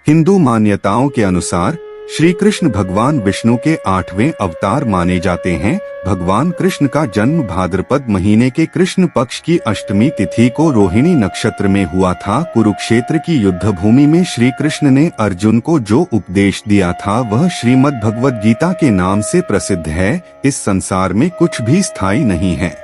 हिंदू मान्यताओं के अनुसार श्री कृष्ण भगवान विष्णु के 8वें अवतार माने जाते हैं। भगवान कृष्ण का जन्म भाद्रपद महीने के कृष्ण पक्ष की अष्टमी तिथि को रोहिणी नक्षत्र में हुआ था। कुरुक्षेत्र की युद्ध भूमि में श्री कृष्ण ने अर्जुन को जो उपदेश दिया था वह श्रीमद् भगवद गीता के नाम से प्रसिद्ध है। इस संसार में कुछ भी स्थायी नहीं है।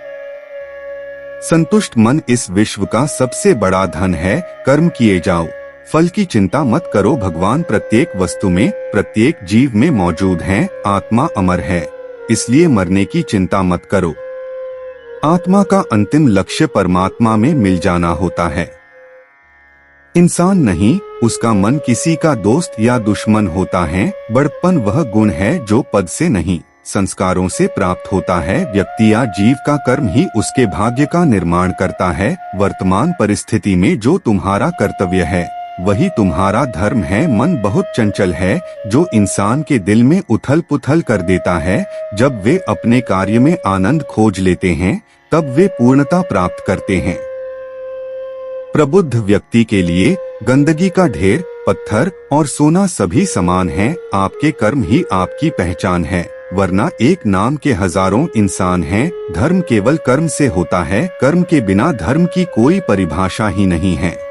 संतुष्ट मन इस विश्व का सबसे बड़ा धन है। कर्म किए जाओ, फल की चिंता मत करो। भगवान प्रत्येक वस्तु में, प्रत्येक जीव में मौजूद हैं। आत्मा अमर है, इसलिए मरने की चिंता मत करो। आत्मा का अंतिम लक्ष्य परमात्मा में मिल जाना होता है। इंसान नहीं, उसका मन किसी का दोस्त या दुश्मन होता है। बड़प्पन वह गुण है जो पद से नहीं, संस्कारों से प्राप्त होता है। व्यक्ति या जीव का कर्म ही उसके भाग्य का निर्माण करता है। वर्तमान परिस्थिति में जो तुम्हारा कर्तव्य है वही तुम्हारा धर्म है। मन बहुत चंचल है जो इंसान के दिल में उथल पुथल कर देता है। जब वे अपने कार्य में आनंद खोज लेते हैं तब वे पूर्णता प्राप्त करते हैं। प्रबुद्ध व्यक्ति के लिए गंदगी का ढेर, पत्थर और सोना सभी समान हैं। आपके कर्म ही आपकी पहचान है, वरना एक नाम के हजारों इंसान हैं। धर्म केवल कर्म से होता है। कर्म के बिना धर्म की कोई परिभाषा ही नहीं है।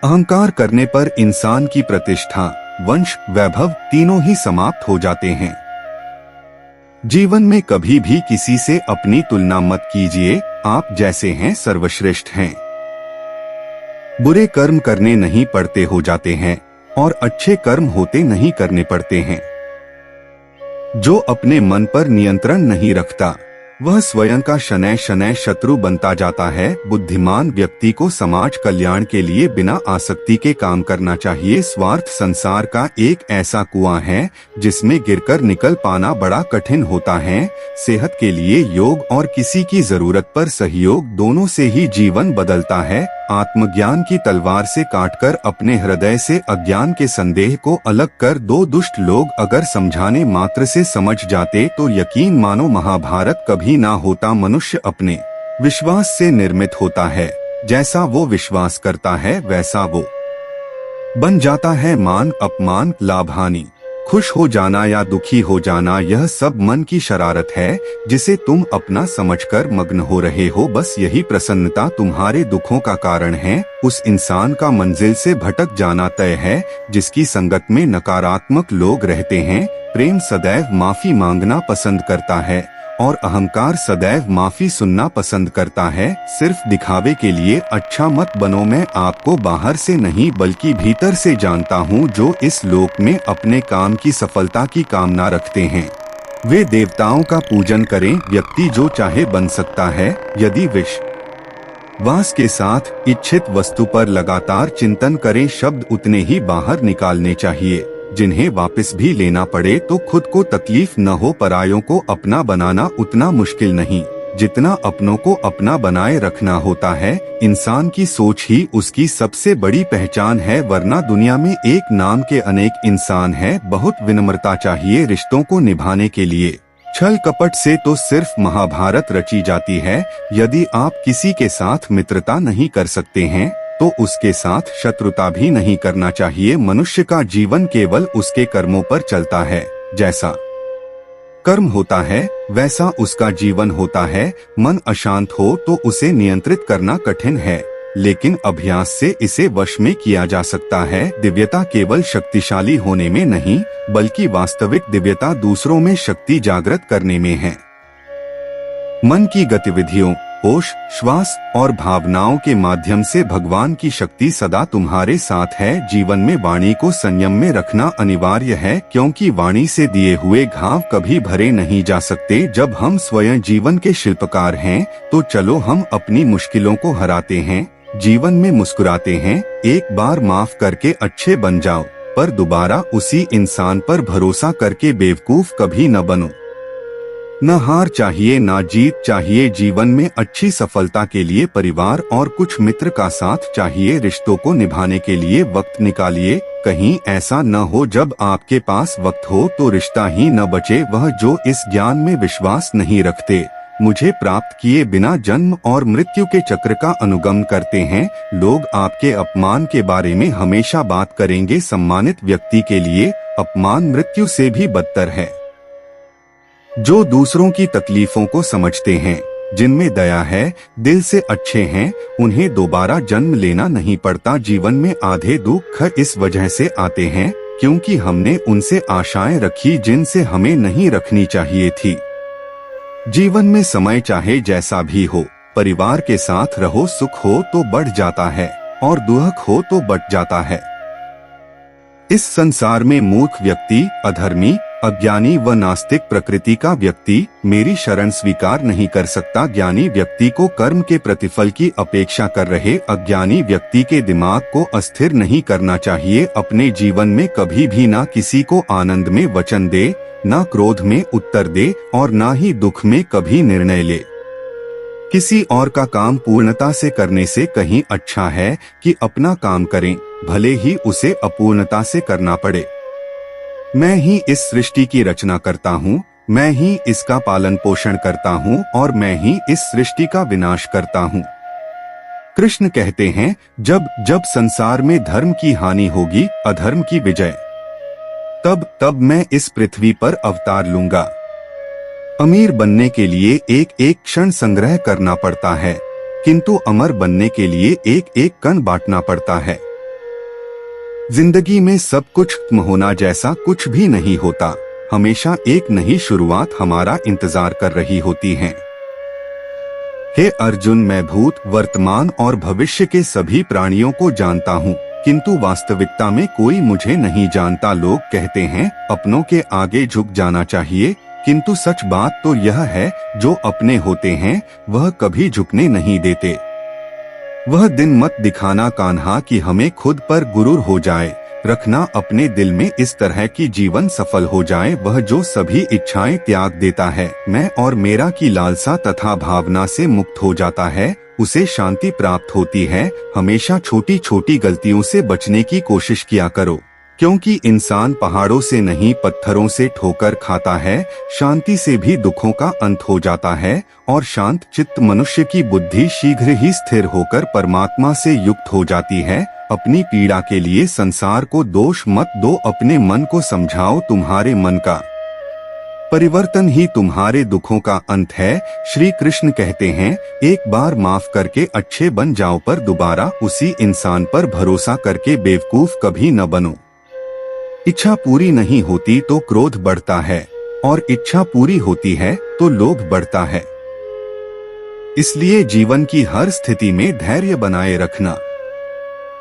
अहंकार करने पर इंसान की प्रतिष्ठा, वंश, वैभव तीनों ही समाप्त हो जाते हैं। जीवन में कभी भी किसी से अपनी तुलना मत कीजिए। आप जैसे हैं सर्वश्रेष्ठ हैं। बुरे कर्म करने नहीं पड़ते हो जाते हैं और अच्छे कर्म होते नहीं करने पड़ते हैं। जो अपने मन पर नियंत्रण नहीं रखता वह स्वयं का शनै शनै शत्रु बनता जाता है। बुद्धिमान व्यक्ति को समाज कल्याण के लिए बिना आसक्ति के काम करना चाहिए। स्वार्थ संसार का एक ऐसा कुआं है जिसमें गिरकर निकल पाना बड़ा कठिन होता है। सेहत के लिए योग और किसी की जरूरत पर सहयोग, दोनों से ही जीवन बदलता है। आत्मज्ञान की तलवार से काटकर अपने हृदय से अज्ञान के संदेह को अलग कर दो। दुष्ट लोग अगर समझाने मात्र से समझ जाते तो यकीन मानो महाभारत कभी ना होता। मनुष्य अपने विश्वास से निर्मित होता है। जैसा वो विश्वास करता है वैसा वो बन जाता है। मान अपमान, लाभ हानि, खुश हो जाना या दुखी हो जाना, यह सब मन की शरारत है जिसे तुम अपना समझकर मग्न हो रहे हो। बस यही प्रसन्नता तुम्हारे दुखों का कारण है। उस इंसान का मंजिल से भटक जाना तय है जिसकी संगत में नकारात्मक लोग रहते हैं। प्रेम सदैव माफी मांगना पसंद करता है और अहंकार सदैव माफी सुनना पसंद करता है। सिर्फ दिखावे के लिए अच्छा मत बनो। मैं आपको बाहर से नहीं बल्कि भीतर से जानता हूँ। जो इस लोक में अपने काम की सफलता की कामना रखते हैं वे देवताओं का पूजन करें। व्यक्ति जो चाहे बन सकता है यदि विश्वास के साथ इच्छित वस्तु पर लगातार चिंतन करें। शब्द उतने ही बाहर निकालने चाहिए जिन्हें वापस भी लेना पड़े तो खुद को तकलीफ न हो। परायों को अपना बनाना उतना मुश्किल नहीं जितना अपनों को अपना बनाए रखना होता है। इंसान की सोच ही उसकी सबसे बड़ी पहचान है, वरना दुनिया में एक नाम के अनेक इंसान हैं। बहुत विनम्रता चाहिए रिश्तों को निभाने के लिए। छल कपट से तो सिर्फ महाभारत रची जाती है। यदि आप किसी के साथ मित्रता नहीं कर सकते हैं तो उसके साथ शत्रुता भी नहीं करना चाहिए। मनुष्य का जीवन केवल उसके कर्मों पर चलता है। जैसा कर्म होता है वैसा उसका जीवन होता है। मन अशांत हो तो उसे नियंत्रित करना कठिन है, लेकिन अभ्यास से इसे वश में किया जा सकता है। दिव्यता केवल शक्तिशाली होने में नहीं बल्कि वास्तविक दिव्यता दूसरों में शक्ति जागृत करने में है। मन की गतिविधियों, होश, श्वास और भावनाओं के माध्यम से भगवान की शक्ति सदा तुम्हारे साथ है। जीवन में वाणी को संयम में रखना अनिवार्य है, क्योंकि वाणी से दिए हुए घाव कभी भरे नहीं जा सकते। जब हम स्वयं जीवन के शिल्पकार हैं तो चलो हम अपनी मुश्किलों को हराते हैं, जीवन में मुस्कुराते हैं। एक बार माफ करके अच्छे बन जाओ, पर दोबारा उसी इंसान पर भरोसा करके बेवकूफ कभी न बनो। न हार चाहिए न जीत चाहिए। जीवन में अच्छी सफलता के लिए परिवार और कुछ मित्र का साथ चाहिए। रिश्तों को निभाने के लिए वक्त निकालिए। कहीं ऐसा न हो जब आपके पास वक्त हो तो रिश्ता ही न बचे। वह जो इस ज्ञान में विश्वास नहीं रखते मुझे प्राप्त किए बिना जन्म और मृत्यु के चक्र का अनुगमन करते हैं। लोग आपके अपमान के बारे में हमेशा बात करेंगे। सम्मानित व्यक्ति के लिए अपमान मृत्यु से भी बदतर है। जो दूसरों की तकलीफों को समझते हैं, जिनमें दया है, दिल से अच्छे हैं, उन्हें दोबारा जन्म लेना नहीं पड़ता। जीवन में आधे दुख इस वजह से आते हैं क्योंकि हमने उनसे आशाएं रखी जिनसे हमें नहीं रखनी चाहिए थी। जीवन में समय चाहे जैसा भी हो, परिवार के साथ रहो, सुख हो तो बढ़ जाता है और दुख हो तो बट जाता है। इस संसार में मूर्ख व्यक्ति, अधर्मी, अज्ञानी व नास्तिक प्रकृति का व्यक्ति मेरी शरण स्वीकार नहीं कर सकता। ज्ञानी व्यक्ति को कर्म के प्रतिफल की अपेक्षा कर रहे अज्ञानी व्यक्ति के दिमाग को अस्थिर नहीं करना चाहिए। अपने जीवन में कभी भी ना किसी को आनंद में वचन दे, ना क्रोध में उत्तर दे और ना ही दुख में कभी निर्णय ले। किसी और का काम पूर्णता से करने से कहीं अच्छा है कि अपना काम करें, भले ही उसे अपूर्णता से करना पड़े। मैं ही इस सृष्टि की रचना करता हूँ, मैं ही इसका पालन पोषण करता हूँ और मैं ही इस सृष्टि का विनाश करता हूँ। कृष्ण कहते हैं, जब जब संसार में धर्म की हानि होगी, अधर्म की विजय, तब तब मैं इस पृथ्वी पर अवतार लूंगा। अमीर बनने के लिए एक एक क्षण संग्रह करना पड़ता है, किंतु अमर बनने के लिए एक एक कण बांटना पड़ता है। जिंदगी में सब कुछ खत्म होना जैसा कुछ भी नहीं होता। हमेशा एक नई शुरुआत हमारा इंतजार कर रही होती है। हे अर्जुन, मैं भूत, वर्तमान और भविष्य के सभी प्राणियों को जानता हूँ, किंतु वास्तविकता में कोई मुझे नहीं जानता। लोग कहते हैं अपनों के आगे झुक जाना चाहिए, किंतु सच बात तो यह है, जो अपने होते हैं वह कभी झुकने नहीं देते। वह दिन मत दिखाना कान्हा कि हमें खुद पर गुरूर हो जाए। रखना अपने दिल में इस तरह की जीवन सफल हो जाए। वह जो सभी इच्छाएं त्याग देता है, मैं और मेरा की लालसा तथा भावना से मुक्त हो जाता है, उसे शांति प्राप्त होती है। हमेशा छोटी छोटी गलतियों से बचने की कोशिश किया करो, क्योंकि इंसान पहाड़ों से नहीं पत्थरों से ठोकर खाता है। शांति से भी दुखों का अंत हो जाता है और शांत चित्त मनुष्य की बुद्धि शीघ्र ही स्थिर होकर परमात्मा से युक्त हो जाती है। अपनी पीड़ा के लिए संसार को दोष मत दो, अपने मन को समझाओ। तुम्हारे मन का परिवर्तन ही तुम्हारे दुखों का अंत है। श्री कृष्ण कहते हैं, एक बार माफ करके अच्छे बन जाओ, पर दोबारा उसी इंसान पर भरोसा करके बेवकूफ कभी न बनो। इच्छा पूरी नहीं होती तो क्रोध बढ़ता है और इच्छा पूरी होती है तो लोभ बढ़ता है। इसलिए जीवन की हर स्थिति में धैर्य बनाए रखना।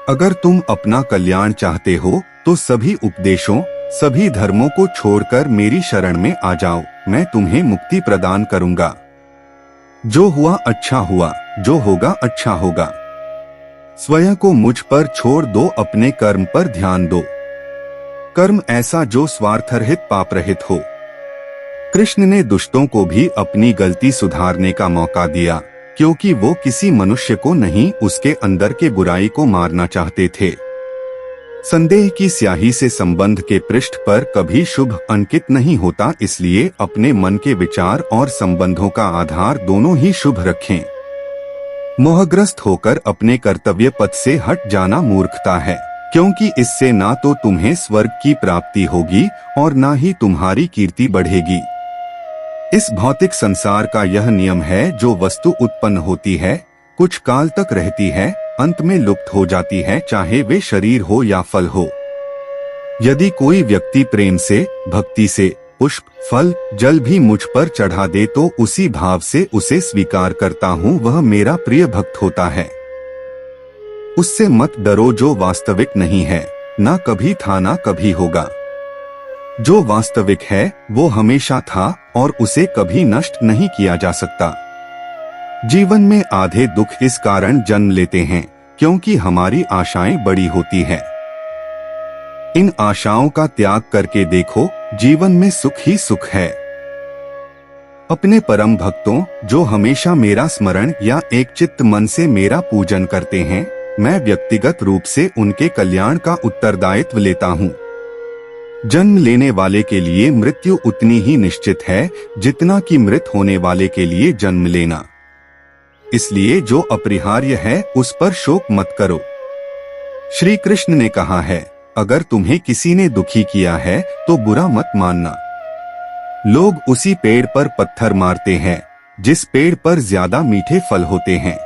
अगर तुम अपना कल्याण चाहते हो तो सभी उपदेशों, सभी धर्मों को छोड़कर मेरी शरण में आ जाओ, मैं तुम्हें मुक्ति प्रदान करूंगा। जो हुआ अच्छा हुआ, जो होगा अच्छा होगा। स्वयं को मुझ पर छोड़ दो, अपने कर्म पर ध्यान दो। कर्म ऐसा जो स्वार्थरहित पाप रहित हो। कृष्ण ने दुष्टों को भी अपनी गलती सुधारने का मौका दिया, क्योंकि वो किसी मनुष्य को नहीं, उसके अंदर के बुराई को मारना चाहते थे। संदेह की स्याही से संबंध के पृष्ठ पर कभी शुभ अंकित नहीं होता, इसलिए अपने मन के विचार और संबंधों का आधार दोनों ही शुभ रखें। मोहग्रस्त होकर अपने कर्तव्य पथ से हट जाना मूर्खता है, क्योंकि इससे ना तो तुम्हें स्वर्ग की प्राप्ति होगी और ना ही तुम्हारी कीर्ति बढ़ेगी। इस भौतिक संसार का यह नियम है, जो वस्तु उत्पन्न होती है, कुछ काल तक रहती है, अंत में लुप्त हो जाती है, चाहे वे शरीर हो या फल हो। यदि कोई व्यक्ति प्रेम से, भक्ति से पुष्प, फल, जल भी मुझ पर चढ़ा दे तो उसी भाव से उसे स्वीकार करता हूँ, वह मेरा प्रिय भक्त होता है। उससे मत डरो जो वास्तविक नहीं है, ना कभी था ना कभी होगा। जो वास्तविक है वो हमेशा था और उसे कभी नष्ट नहीं किया जा सकता। जीवन में आधे दुख इस कारण जन्म लेते हैं क्योंकि हमारी आशाएं बड़ी होती है। इन आशाओं का त्याग करके देखो, जीवन में सुख ही सुख है। अपने परम भक्तों जो हमेशा मेरा स्मरण या एक चित्त मन से मेरा पूजन करते हैं, मैं व्यक्तिगत रूप से उनके कल्याण का उत्तरदायित्व लेता हूँ। जन्म लेने वाले के लिए मृत्यु उतनी ही निश्चित है जितना कि मृत होने वाले के लिए जन्म लेना। इसलिए जो अपरिहार्य है उस पर शोक मत करो। श्री कृष्ण ने कहा है, अगर तुम्हें किसी ने दुखी किया है तो बुरा मत मानना। लोग उसी पेड़ पर पत्थर मारते हैं जिस पेड़ पर ज्यादा मीठे फल होते हैं।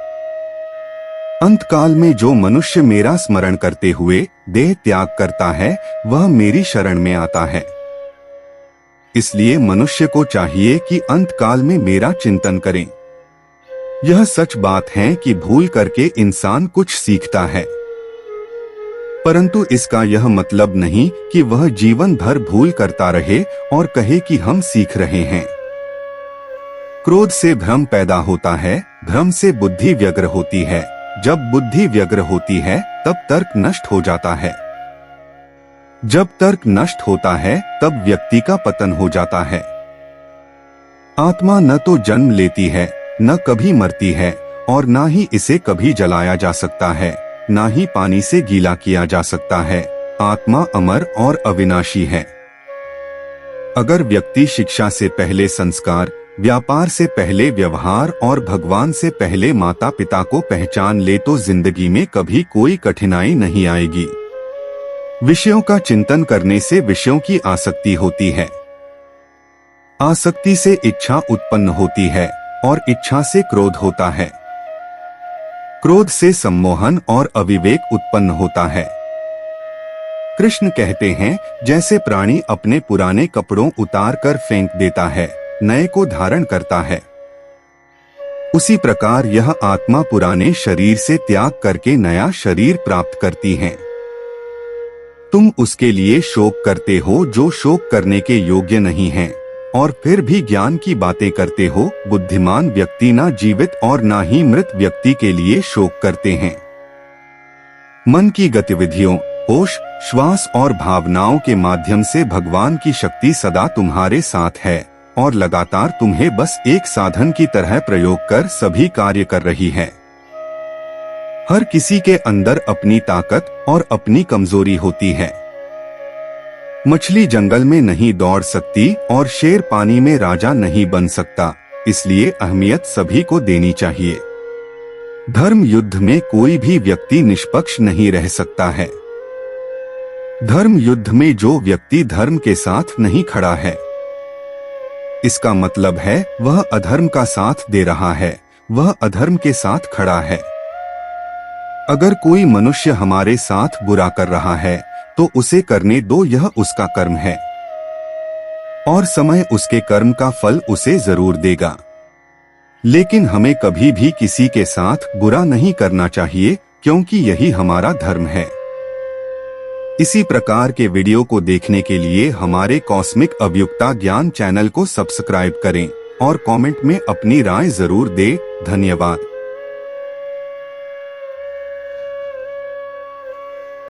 अंतकाल में जो मनुष्य मेरा स्मरण करते हुए देह त्याग करता है वह मेरी शरण में आता है। इसलिए मनुष्य को चाहिए कि अंतकाल में मेरा चिंतन करें। यह सच बात है कि भूल करके इंसान कुछ सीखता है, परंतु इसका यह मतलब नहीं कि वह जीवन भर भूल करता रहे और कहे कि हम सीख रहे हैं। क्रोध से भ्रम पैदा होता है, भ्रम से बुद्धि व्यग्र होती है, जब बुद्धि व्यग्र होती है तब तर्क नष्ट हो जाता है, जब तर्क नष्ट होता है तब व्यक्ति का पतन हो जाता है। आत्मा न तो जन्म लेती है, न कभी मरती है और न ही इसे कभी जलाया जा सकता है, न ही पानी से गीला किया जा सकता है। आत्मा अमर और अविनाशी है। अगर व्यक्ति शिक्षा से पहले संस्कार, व्यापार से पहले व्यवहार और भगवान से पहले माता पिता को पहचान ले तो जिंदगी में कभी कोई कठिनाई नहीं आएगी। विषयों का चिंतन करने से विषयों की आसक्ति होती है, आसक्ति से इच्छा उत्पन्न होती है और इच्छा से क्रोध होता है, क्रोध से सम्मोहन और अविवेक उत्पन्न होता है। कृष्ण कहते हैं, जैसे प्राणी अपने पुराने कपड़ों उतार कर फेंक देता है, नए को धारण करता है, उसी प्रकार यह आत्मा पुराने शरीर से त्याग करके नया शरीर प्राप्त करती है। तुम उसके लिए शोक करते हो जो शोक करने के योग्य नहीं है, और फिर भी ज्ञान की बातें करते हो। बुद्धिमान व्यक्ति ना जीवित और ना ही मृत व्यक्ति के लिए शोक करते हैं। मन की गतिविधियों, होश, श्वास और भावनाओं के माध्यम से भगवान की शक्ति सदा तुम्हारे साथ है और लगातार तुम्हें बस एक साधन की तरह प्रयोग कर सभी कार्य कर रही है। हर किसी के अंदर अपनी ताकत और अपनी कमजोरी होती है। मछली जंगल में नहीं दौड़ सकती और शेर पानी में राजा नहीं बन सकता, इसलिए अहमियत सभी को देनी चाहिए। धर्म युद्ध में कोई भी व्यक्ति निष्पक्ष नहीं रह सकता है। धर्म युद्ध में जो व्यक्ति धर्म के साथ नहीं खड़ा है, इसका मतलब है वह अधर्म का साथ दे रहा है, वह अधर्म के साथ खड़ा है। अगर कोई मनुष्य हमारे साथ बुरा कर रहा है तो उसे करने दो, यह उसका कर्म है और समय उसके कर्म का फल उसे जरूर देगा। लेकिन हमें कभी भी किसी के साथ बुरा नहीं करना चाहिए, क्योंकि यही हमारा धर्म है। इसी प्रकार के वीडियो को देखने के लिए हमारे कॉस्मिक अव्युक्ता ज्ञान चैनल को सब्सक्राइब करें और कमेंट में अपनी राय जरूर दें। धन्यवाद।